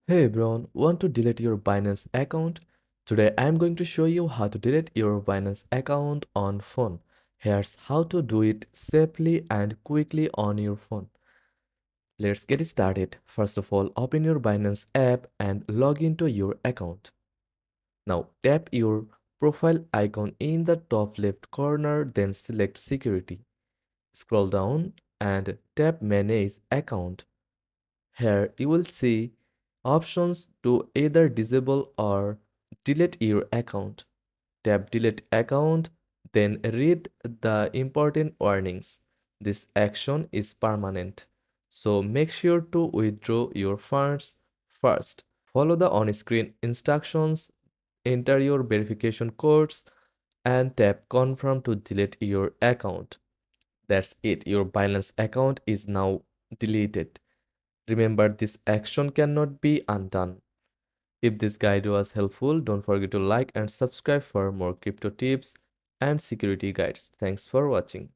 Hey everyone, want to delete your Binance account? Today I'm going to show you how to delete your Binance account on phone. Here's how to do it safely and quickly on your phone. Let's get started. First of all, open your Binance app and log into your account. Now tap your profile icon in the top left corner, then select security. Scroll down and tap manage account. Here you will see options to either disable or delete your account. Tap delete account, then read the important warnings. This action is permanent, so make sure to withdraw your funds first. Follow the on-screen instructions, enter your verification codes, and tap confirm to delete your account. That's it, your Binance account is now deleted. Remember, this action cannot be undone. If this guide was helpful, don't forget to like and subscribe for more crypto tips and security guides. Thanks for watching.